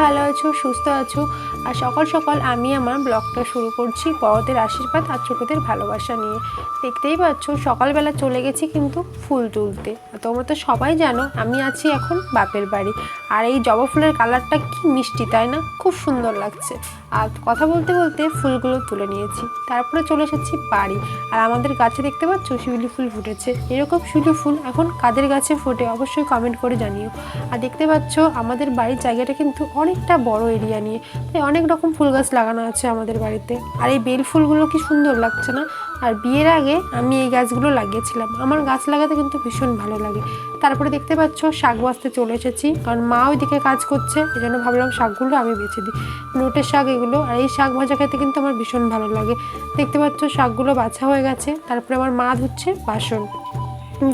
ভালো আছো, সুস্থ আছো। আর সকাল সকাল আমি আমার ব্লগটা শুরু করছি বড়দের আশীর্বাদ আর ছোটদের ভালোবাসা নিয়ে। দেখতেই পাচ্ছ সকালবেলা চলে গেছি কিন্তু ফুল তুলতে। তোমরা তো সবাই জানো আমি আছি এখন বাপের বাড়ি। আর এই জবা ফুলের কালারটা কি মিষ্টি, তাই না? খুব সুন্দর লাগছে। আর কথা বলতে বলতে ফুলগুলো তুলে নিয়েছি, তারপরে চলে এসেছি বাড়ি। আর আমাদের গাছে দেখতে পাচ্ছ শিউলি ফুল ফুটেছে। এরকম শিউলি ফুল এখন কাদের গাছে ফোটে অবশ্যই কমেন্ট করে জানিও। আর দেখতে পাচ্ছ আমাদের বাড়ির জায়গাটা কিন্তু অনেকটা বড় এরিয়া নিয়ে, তাই অনেক রকম ফুল গাছ লাগানো আছে আমাদের বাড়িতে। আর এই বেল ফুলগুলো কি সুন্দর লাগছে না? আর বিয়ের আগে আমি এই গাছগুলো লাগিয়েছিলাম। আমার গাছ লাগাতে কিন্তু ভীষণ ভালো লাগে। তারপরে দেখতে পাচ্ছ শাক বাছতে চলে এসেছি, কারণ মা ওইদিকে কাজ করছে, এই জন্য ভাবলাম শাকগুলো আমি বেছে দিই। নোটের শাক এগুলো। আর এই শাক ভাজা খেতে কিন্তু আমার ভীষণ ভালো লাগে। দেখতে পাচ্ছ শাকগুলো বাছা হয়ে গেছে, তারপরে আমার মা ধুচ্ছে বাসন,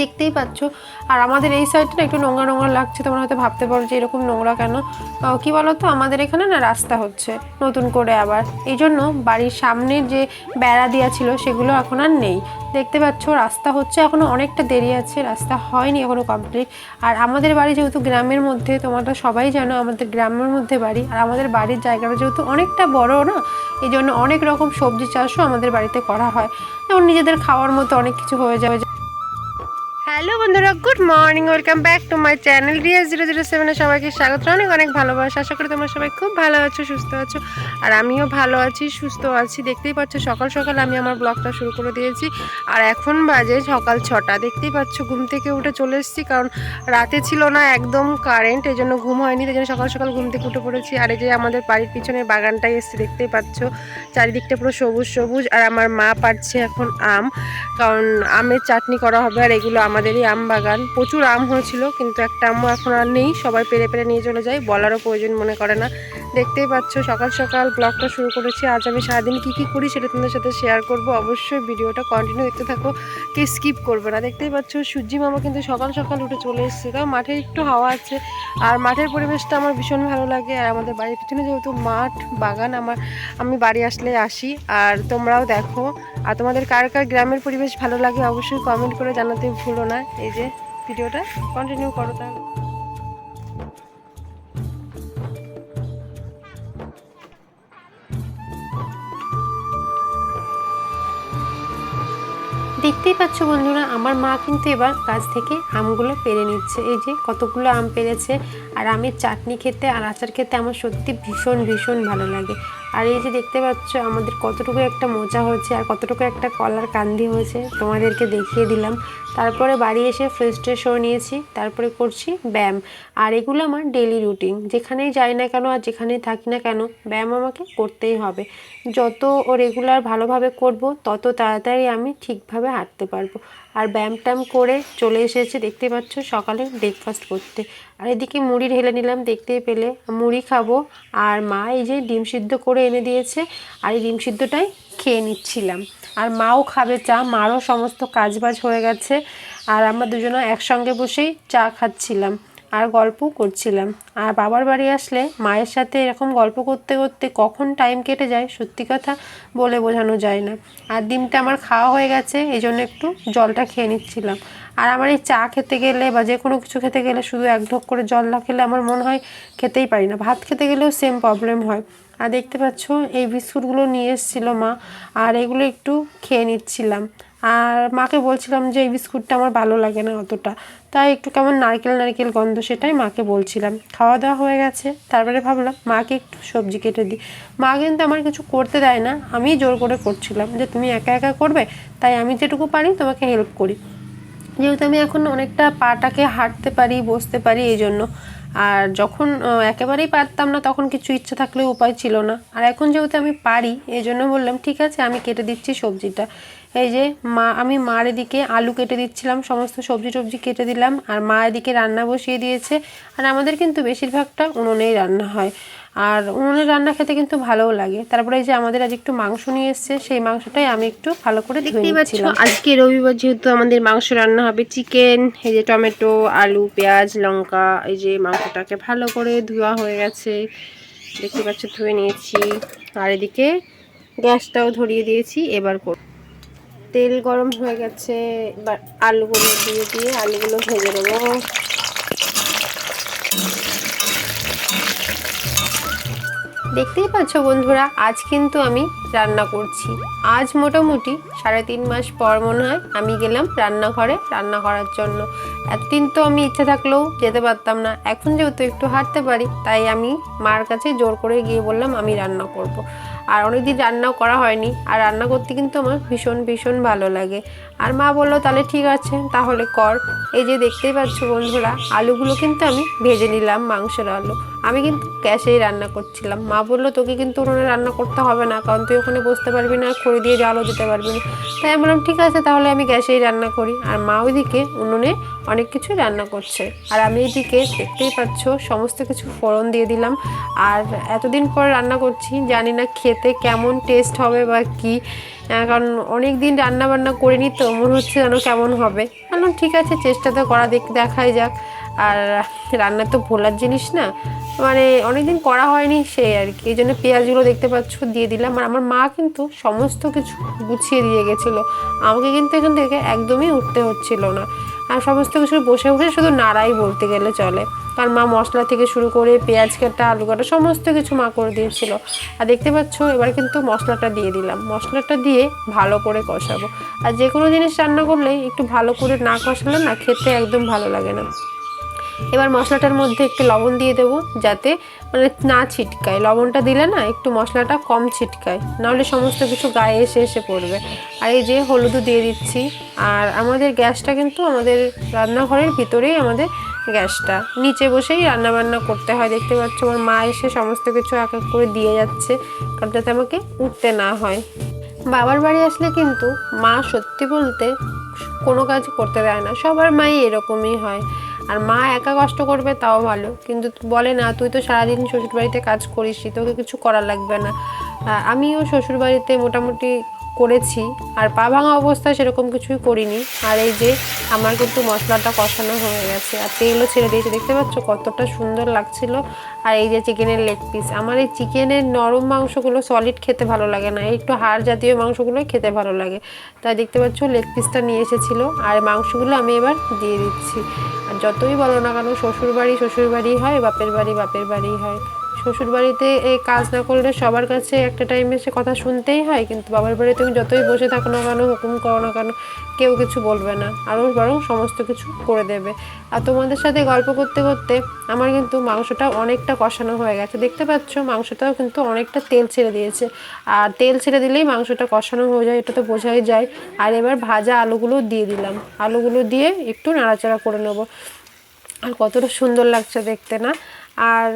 দেখতেই পাচ্ছ। আর আমাদের এই সাইডটা একটু নোংরা নোংরা লাগছে। তোমরা হয়তো ভাবতে পারো যে এরকম নোংরা কেন। কি বলো তো, আমাদের এখানে না রাস্তা হচ্ছে নতুন করে আবার, এই জন্য বাড়ির সামনের যে বেড়া দেওয়া ছিল সেগুলো এখন আর নেই। দেখতে পাচ্ছ রাস্তা হচ্ছে, এখনও অনেকটা দেরি আছে, রাস্তা হয়নি এখনও কমপ্লিট। আর আমাদের বাড়ি যেহেতু গ্রামের মধ্যে, তোমরা সবাই জানো আমাদের গ্রামের মধ্যে বাড়ি, আর আমাদের বাড়ির জায়গাটা যেহেতু অনেকটা বড় না, এই জন্য অনেক রকম সবজি চাষও আমাদের বাড়িতে করা হয়। যেমন নিজেদের খাওয়ার মতো অনেক কিছু হয়ে যাবে। হ্যালো বন্ধুরা, good morning, welcome back to my channel রিয়া007-এ সবাইকে স্বাগত, অনেক অনেক ভালোবাসা। আশা করি তোমরা সবাই খুব ভালো আছো, সুস্থ আছো। আর আমিও ভালো আছি, সুস্থ আছি। দেখতেই পাচ্ছ সকাল সকাল আমি আমার ব্লগটা শুরু করে দিয়েছি। আর এখন বাজে সকাল 6টা। দেখতেই পাচ্ছ ঘুম থেকে উঠে চলে এসেছি, কারণ রাতে ছিল না একদম কারেন্ট, এই জন্য ঘুম হয়নি, এই জন্য সকাল সকাল ঘুম থেকে উঠে পড়েছি। আর এই যে আমাদের বাড়ির পিছনে বাগানটাই এসেছি, দেখতেই পাচ্ছ চারিদিকটা পুরো সবুজ সবুজ। আর আমার মা পাড়ছে এখন আম, কারণ আমের চাটনি করা হবে। আর এগুলো আমাদেরই আম বাগান, প্রচুর আম হয়েছিল, কিন্তু একটা আমও এখন আর নেই, সবাই পেরে পেরে নিয়ে চলে যায়, বলারও প্রয়োজন মনে করে না। দেখতেই পাচ্ছ সকাল সকাল ব্লগটা শুরু করেছি। আজ আমি সারাদিন কী কী করি সেটা তোমাদের সাথে শেয়ার করব। অবশ্যই ভিডিওটা কন্টিনিউ দেখতে থাকো, কে স্কিপ করবে না। দেখতেই পাচ্ছ সূর্যি মামা কিন্তু সকাল সকাল উঠে চলে এসেছে, তাও মাঠে একটু হাওয়া আছে। আর মাঠের পরিবেশটা আমার ভীষণ ভালো লাগে। আর আমাদের বাড়ির পিছনে যেহেতু মাঠ বাগান, আমি বাড়ি আসলে আসি। আর তোমরাও দেখো, আর তোমাদের কার কার গ্রামের পরিবেশ ভালো লাগে অবশ্যই কমেন্ট করে জানাতে ভুলো না। এই যে ভিডিওটা কন্টিনিউ করো তাহলে। দেখতেই পাচ্ছ বন্ধুরা, আমার মা কিন্তু এবার গাছ থেকে আমগুলো পেরে নিচ্ছে। এই যে কতগুলো আম পেরেছে। আর আমের চাটনি খেতে আর আচার খেতে আমার সত্যি ভীষণ ভীষণ ভালো লাগে। আর এই যে দেখতে পাচ্ছ আমাদের কতটুকু একটা মোচা হয়েছে আর কতটুকু একটা কলার কান্দি হয়েছে, তোমাদেরকে দেখিয়ে দিলাম। তারপরে বাড়ি এসে ফ্রেশ ট্রেশ হয়ে নিয়েছি, তারপরে করছি ব্যায়াম। আর এগুলো আমার ডেলি রুটিন, যেখানেই যাই না কেন আর যেখানেই থাকি না কেন ব্যায়াম আমাকে করতেই হবে। যত রেগুলার ভালোভাবে করব তত তাড়াতাড়ি আমি ঠিকভাবে হাঁটতে পারবো। আর ব্যায়াম ট্যায়াম করে চলে এসেছি, দেখতে পাচ্ছ সকালে ব্রেকফাস্ট করতে। আর এদিকে মুড়ি ঢেলে নিলাম, দেখতেই পেলে মুড়ি খাবো। আর মা এই যে ডিম সিদ্ধ করে এনে দিয়েছে, আর এই ডিম সিদ্ধটাই খেয়ে নিচ্ছিলাম। আর মাও খাবে চা, মারও সমস্ত কাজবাজ হয়ে গেছে। আর আমরা দুজনে একসঙ্গে বসেই চা খাচ্ছিলাম আর গল্প করছিলাম। আর বাবার বাড়ি আসলে মায়ের সাথে এরকম গল্প করতে করতে কখন টাইম কেটে যায় সত্যি কথা বলে বোঝানো যায় না। আর ডিমটা আমার খাওয়া হয়ে গেছে, এই জন্য একটু জলটা খেয়ে নিচ্ছিলাম। আর আমার এই চা খেতে গেলে বা যে কোনো কিছু খেতে গেলে শুধু এক ঢোক করে জল না খেলে আমার মনে হয় খেতেই পারি না। ভাত খেতে গেলেও সেম প্রবলেম হয়। আর দেখতে পাচ্ছ এই বিস্কুটগুলো নিয়ে এসেছিলো মা, আর এগুলো একটু খেয়ে নিচ্ছিলাম। আর মাকে বলছিলাম যে এই বিস্কুটটা আমার ভালো লাগে না অতটা, তাই একটু কেমন নারকেল নারকেল গন্ধ, সেটাই মাকে বলছিলাম। খাওয়া দাওয়া হয়ে গেছে, তারপরে ভাবলাম মাকে একটু সবজি কেটে দিই। মা কিন্তু আমার কিছু করতে দেয় না, আমি জোর করে করছিলাম যে তুমি একা একা করবে, তাই আমি যেটুকু পারি তোমাকে হেল্প করি। যেহেতু আমি এখন অনেকটা পাটাকে হাঁটতে পারি, বসতে পারি, এই জন্য। আর যখন একেবারেই পারতাম না তখন কিছু ইচ্ছা থাকলেও উপায় ছিল না। আর এখন যেহেতু আমি পারি, এই জন্য বললাম ঠিক আছে আমি কেটে দিচ্ছি সবজিটা। এই যে আমি মার এদিকে আলু কেটে দিচ্ছিলাম, সমস্ত সবজি টবজি কেটে দিলাম। আর মা এদিকে রান্না বসিয়ে দিয়েছে। আর আমাদের কিন্তু বেশিরভাগটা উনুনেই রান্না হয়, আর উনুনের রান্না খেতে কিন্তু ভালোও লাগে। তারপরে এই যে আমাদের আজ একটু মাংস নিয়ে এসছে, সেই মাংসটাই আমি একটু ভালো করে ধুয়ে নিচ্ছিলাম। আজকে রবিবার যেহেতু আমাদের মাংস রান্না হবে, চিকেন। এই যে টমেটো, আলু, পেঁয়াজ, লঙ্কা, এই যে মাংসটাকে ভালো করে ধোয়া হয়ে গেছে, দেখতে পাচ্ছ ধুয়ে নিয়েছি। আর এদিকে গ্যাসটাও ধরিয়ে দিয়েছি। এবার তেল গরম হয়ে গেছে, এবার আলুগুলো দিয়ে আলুগুলো ভেজে নেবো। দেখতেই পাচ্ছ বন্ধুরা, আজ কিন্তু আমি রান্না করছি। আজ মোটামুটি 3.5 মাস পর মনে হয় আমি গেলাম রান্নাঘরে রান্না করার জন্য। এতদিন তো আমি ইচ্ছে থাকলেও যেতে পারতাম না, এখন যেহেতু একটু হাঁটতে পারি তাই আমি মার কাছে জোর করে গিয়ে বললাম আমি রান্না করব। আর অনেকদিন রান্নাও করা হয়নি, আর রান্না করতে কিন্তু আমার ভীষণ ভীষণ ভালো লাগে। আর মা বললো তাহলে ঠিক আছে তাহলে কর। এই যে দেখতেই পাচ্ছ বন্ধুরা, আলুগুলো কিন্তু আমি ভেজে নিলাম, মাংসের আলু। আমি কিন্তু গ্যাসেই রান্না করছিলাম। মা বললো তোকে কিন্তু উনুনে রান্না করতে হবে না, কারণ তুই ওখানে বসতে পারবি না, খড়ি দিয়ে জ্বালও দিতে পারবি না। তাই আমি বললাম ঠিক আছে তাহলে আমি গ্যাসেই রান্না করি। আর মা ওইদিকে উনুনে অনেক কিছু রান্না করছে, আর আমি এইদিকে দেখতেই পাচ্ছ সমস্ত কিছু ফোড়ন দিয়ে দিলাম। আর এতদিন পর রান্না করছি, জানি না খেতে কেমন টেস্ট হবে বা কী, কারণ অনেক দিন রান্না বান্না করিনি তো, মনে হচ্ছে যেন কেমন হবে। বললাম ঠিক আছে চেষ্টা তো করা, দেখাই যাক। আর রান্না তো ভোলার জিনিস না, মানে অনেকদিন করা হয়নি সেই আর কি। এই জন্য পেঁয়াজগুলো দেখতে পাচ্ছ দিয়ে দিলাম। আর আমার মা কিন্তু সমস্ত কিছু গুছিয়ে দিয়ে গেছিলো, আমাকে কিন্তু এখান থেকে একদমই উঠতে হচ্ছিল না। আর সমস্ত কিছু বসে বসে শুধু নাড়াই বলতে গেলে চলে, কারণ মা মশলা থেকে শুরু করে পেঁয়াজ কাটা, আলু কাটা সমস্ত কিছু মা করে দিয়েছিল। আর দেখতে পাচ্ছ এবার কিন্তু মশলাটা দিয়ে দিলাম। মশলাটা দিয়ে ভালো করে কষাবো। আর যে কোনো জিনিস রান্না করলেই একটু ভালো করে না কষালে না খেতে একদম ভালো লাগে না। এবার মশলাটার মধ্যে একটু লবণ দিয়ে দেবো, যাতে মানে না ছিটকায়। লবণটা দিলে না একটু মশলাটা কম ছিটকায়, নাহলে সমস্ত কিছু গায়ে এসে এসে পড়বে। আর এই যে হলুদও দিয়ে দিচ্ছি। আর আমাদের গ্যাসটা কিন্তু আমাদের রান্নাঘরের ভিতরেই আমাদের গ্যাসটা, নিচে বসেই রান্নাবান্না করতে হয়। দেখতে পাচ্ছ আমার মা এসে সমস্ত কিছু এক এক করে দিয়ে যাচ্ছে, কারণ যাতে আমাকে উঠতে না হয়। বাবার বাড়ি আসলে কিন্তু মা সত্যি বলতে কোনো কাজ করতে দেয় না, সবার মাই এরকমই হয়। আর মা একা কষ্ট করবে তাও ভালো, কিন্তু বলে না তুই তো সারাদিন শ্বশুরবাড়িতে কাজ করিসই, তোকে কিছু করা লাগবে না। আমিও শ্বশুরবাড়িতে মোটামুটি করেছি, আর পা ভাঙা অবস্থায় সেরকম কিছুই করিনি। আর এই যে আমার কিন্তু মশলাটা কষানো হয়ে গেছে, আর তেলও ছেড়ে দিয়েছে। দেখতে পাচ্ছ কতটা সুন্দর লাগছিল। আর এই যে চিকেনের লেগ পিস, আমার এই চিকেনের নরম মাংসগুলো সলিড খেতে ভালো লাগে না, একটু হাড় জাতীয় মাংসগুলোই খেতে ভালো লাগে। তাই দেখতে পাচ্ছ লেগ পিসটা নিয়ে এসেছিলো, আর মাংসগুলো আমি এবার দিয়ে দিচ্ছি। আর যতই বলো না কেন শ্বশুরবাড়ি হয়, বাপের বাড়ি হয়। শ্বশুরবাড়িতে এই কাজ না করলে সবার কাছে একটা টাইমে সে কথা শুনতেই হয়, কিন্তু বাবার বাড়িতে তুমি যতই বসে থাকো না কেন, হুকুম করো না কেন, কেউ কিছু বলবে না, আরও বরং সমস্ত কিছু করে দেবে। আর তোমাদের সাথে গল্প করতে করতে আমার কিন্তু মাংসটা অনেকটা কষানো হয়ে গেছে। দেখতে পাচ্ছ মাংসটাও কিন্তু অনেকটা তেল ছেড়ে দিয়েছে, আর তেল ছেড়ে দিলেই মাংসটা কষানো হয়ে যায়, এটা তো বোঝাই যায়। আর এবার ভাজা আলুগুলো দিয়ে দিলাম, আলুগুলো দিয়ে একটু নাড়াচাড়া করে নেবো। আর কতটা সুন্দর লাগছে দেখতে না। আর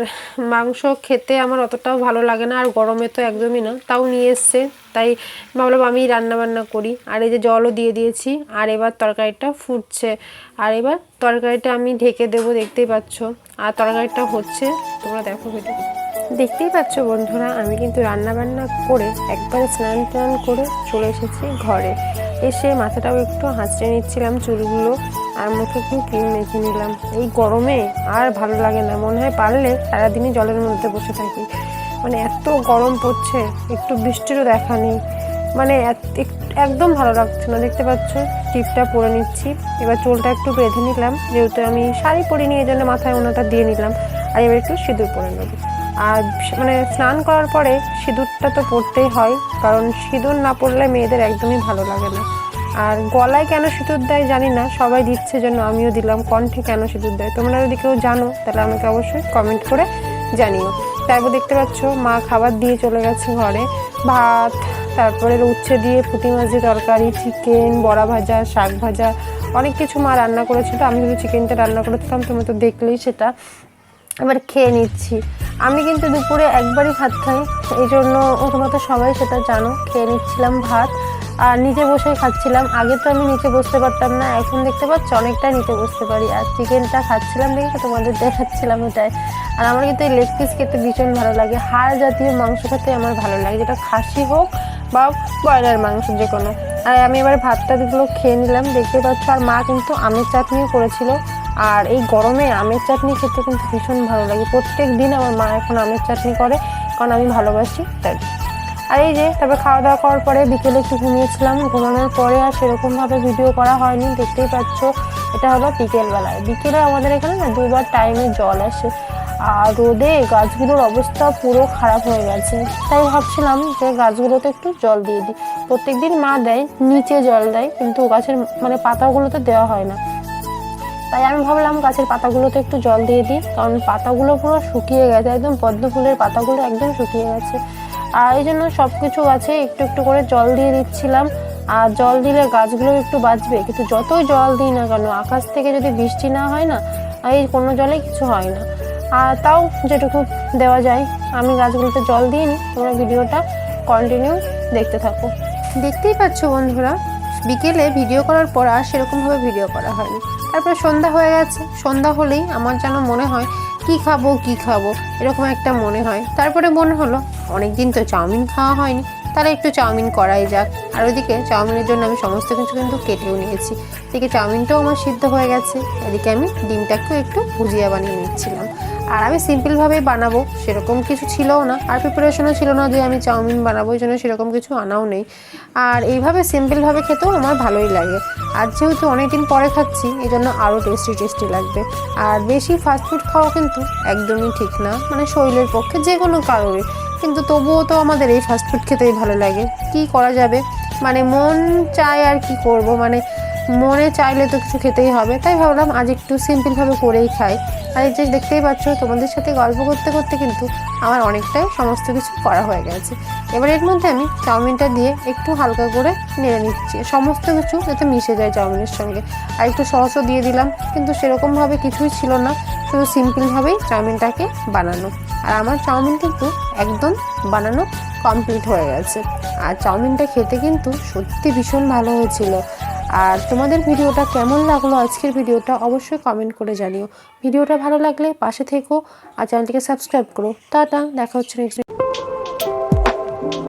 মাংস খেতে আমার অতটাও ভালো লাগে না, আর গরমে তো একদমই না, তাও নিয়ে এসছে তাই ভাবলাম আমি রান্নাবান্না করি। আর এই যে জলও দিয়ে দিয়েছি, আর এবার তরকারিটা ফুটছে। আর এবার তরকারিটা আমি ঢেকে দেবো, দেখতেই পাচ্ছ। আর তরকারিটা হচ্ছে, তোমরা দেখো ভিডিও। দেখতেই পাচ্ছ বন্ধুরা, আমি কিন্তু রান্নাবান্না করে একবারে স্নান টান করে চলে এসেছি ঘরে। এসে মাথাটাও একটু হাঁচড়ে নিচ্ছিলাম চুলগুলো, আর মুখে একটু ক্রিম মেখে নিলাম। এই গরমে আর ভালো লাগে না, মনে হয় পারলে সারাদিনই জলের মধ্যে বসে থাকি, মানে এত গরম পড়ছে, একটু বৃষ্টিরও দেখা নেই, মানে একদম ভালো লাগছে না। দেখতে পাচ্ছ টিপটা পরে নিচ্ছি। এবার চুলটা একটু বেঁধে নিলাম, যেহেতু আমি শাড়ি পরিনি এই জন্য মাথায় ওনাটা দিয়ে নিলাম। আর এবার একটু সিঁদুর পরে নেব। আর মানে স্নান করার পরে সিঁদুরটা তো পরতেই হয়, কারণ সিঁদুর না পরলে মেয়েদের একদমই ভালো লাগে না। আর গলায় কেন সিঁদুর দেয় জানি না, সবাই দিচ্ছে জন্য আমিও দিলাম। কণ্ঠে কেন সিঁদুর দেয় তোমরা যদি কেউ জানো তাহলে আমাকে অবশ্যই কমেন্ট করে জানিও। তারপর দেখতে পাচ্ছ মা খাবার দিয়ে চলে গেছে ঘরে, ভাত, তারপরে উচ্ছে দিয়ে পুঁটি মাছ দিয়ে তরকারি, চিকেন, বড়া ভাজা, শাক ভাজা, অনেক কিছু মা রান্না করেছিল। আমি শুধু চিকেনটা রান্না করেছিলাম, তোমরা তো দেখলেই সেটা। এবার খেয়ে নিচ্ছি। আমি কিন্তু দুপুরে একবারই ভাত খাই, এই জন্য তোমরা তো সবাই সেটা জানো। খেয়ে নিচ্ছিলাম ভাত, আর নিচে বসে খাচ্ছিলাম। আগে তো আমি নিচে বসতে পারতাম না, এখন দেখতে পাচ্ছ অনেকটা নিচে বসতে পারি। আর চিকেনটা খাচ্ছিলাম দেখে তোমাদের দেখাচ্ছিলাম এটাই। আর আমার কিন্তু এই লেগ পিস খেতে ভীষণ ভালো লাগে, হাড় জাতীয় মাংস খেতে আমার ভালো লাগে, যেটা খাসি হোক বা ব্রয়লার মাংস যে কোনো। আর আমি এবার ভাতটাগুলো খেয়ে নিলাম, দেখতে পাচ্ছ। আর মা কিন্তু আমের চাটনিও করেছিল, আর এই গরমে আমের চাটনি খেতে কিন্তু ভীষণ ভালো লাগে। প্রত্যেক দিন আমার মা এখন আমের চাটনি করে, কারণ আমি ভালোবাসি তাই। আর এই যে তারপর খাওয়া দাওয়া করার পরে বিকেলে একটু ঘুমিয়েছিলাম। ঘুমানোর পরে আর সেরকমভাবে ভিডিও করা হয়নি। দেখতেই পাচ্ছ এটা হলো বিকেলবেলায়। বিকেলে আমাদের এখানে না দুবার টাইমে জল আসে, আর রোদে গাছগুলোর অবস্থা পুরো খারাপ হয়ে গেছে। তাই ভাবছিলাম যে গাছগুলোতে একটু জল দিয়ে দিই। প্রত্যেকদিন মা দেয়, নিচে জল দেয়, কিন্তু গাছের মানে পাতাগুলোতে দেওয়া হয় না। তাই আমি ভাবলাম গাছের পাতাগুলোতে একটু জল দিয়ে দিই, কারণ পাতাগুলো পুরো শুকিয়ে গেছে, একদম পদ্ম ফুলের পাতাগুলো একদম শুকিয়ে গেছে। আর এই জন্য সব কিছু গাছে একটু একটু করে জল দিয়ে দিচ্ছিলাম। আর জল দিলে গাছগুলো একটু বাঁচবে, কিন্তু যতই জল দিই না কেন আকাশ থেকে যদি বৃষ্টি না হয় না, এই কোনো জলে কিছু হয় না। আর তাও যেটুকু দেওয়া যায় আমি গাছগুলোতে জল দিয়ে নিই। তোমরা ভিডিওটা কন্টিনিউ দেখতে থাকো। দেখতেই পাচ্ছ বন্ধুরা, বিকেলে ভিডিও করার পর আর সেরকমভাবে ভিডিও করা হয়নি। তারপরে সন্ধ্যা হয়ে গেছে। সন্ধ্যা হলেই আমার যেন মনে হয় কি খাবো এরকম একটা মনে হয়। তারপরে মনে হলো অনেকদিন তো চাউমিন খাওয়া হয়নি, তাহলে একটু চাউমিন করাই যাক। আর ওইদিকে চাউমিনের জন্য আমি সমস্ত কিছু কিন্তু কেটেও নিয়েছি। এদিকে চাউমিনটাও আমার সিদ্ধ হয়ে গেছে, এদিকে আমি ডিমটাকেও একটু ভুজিয়া বানিয়ে নিচ্ছিলাম। আর আমি সিম্পলভাবেই বানাবো, সেরকম কিছু ছিলও না, আর প্রিপারেশনও ছিল না যে আমি চাউমিন বানাবো, এই জন্য সেরকম কিছু আনাও নেই। আর এইভাবে সিম্পলভাবে খেতেও আমার ভালোই লাগে। আর যেহেতু অনেকদিন পরে খাচ্ছি, এই জন্য আরও টেস্টি লাগবে। আর বেশি ফাস্টফুড খাওয়া কিন্তু একদমই ঠিক না, মানে শরীরের পক্ষে যে কোনো কারোরই। কিন্তু তবুও তো আমাদের এই ফাস্টফুড খেতেই ভালো লাগে, কি করা যাবে, মানে মন চায় আর কি করব, মানে মনে চাইলে তো কিছু খেতেই হবে। তাই ভাবলাম আজ একটু সিম্পলভাবে করেই খাই। আর এই যে দেখতেই পাচ্ছ, তোমাদের সাথে গল্প করতে করতে কিন্তু আমার অনেকটাই সমস্ত কিছু করা হয়ে গেছে। এবার এর মধ্যে আমি চাউমিনটা দিয়ে একটু হালকা করে নেড়ে নিচ্ছি, সমস্ত কিছু যাতে মিশে যায় চাউমিনের সঙ্গে। আর একটু সসও দিয়ে দিলাম, কিন্তু সেরকমভাবে কিছুই ছিল না, শুধু সিম্পলভাবেই চাউমিনটাকে বানানো। আর আমার চাউমিন কিন্তু একদম বানানো কমপ্লিট হয়ে গেছে। আর চাউমিনটা খেতে কিন্তু সত্যি ভীষণ ভালো হয়েছিল। আর তোমাদের ভিডিওটা কেমন লাগলো, আজকের ভিডিওটা অবশ্যই কমেন্ট করে জানিও। ভিডিওটা ভালো লাগলে পাশে থেকো আর চ্যানেলটিকে সাবস্ক্রাইব করো। টাটা, দেখা হচ্ছে নেক্সট।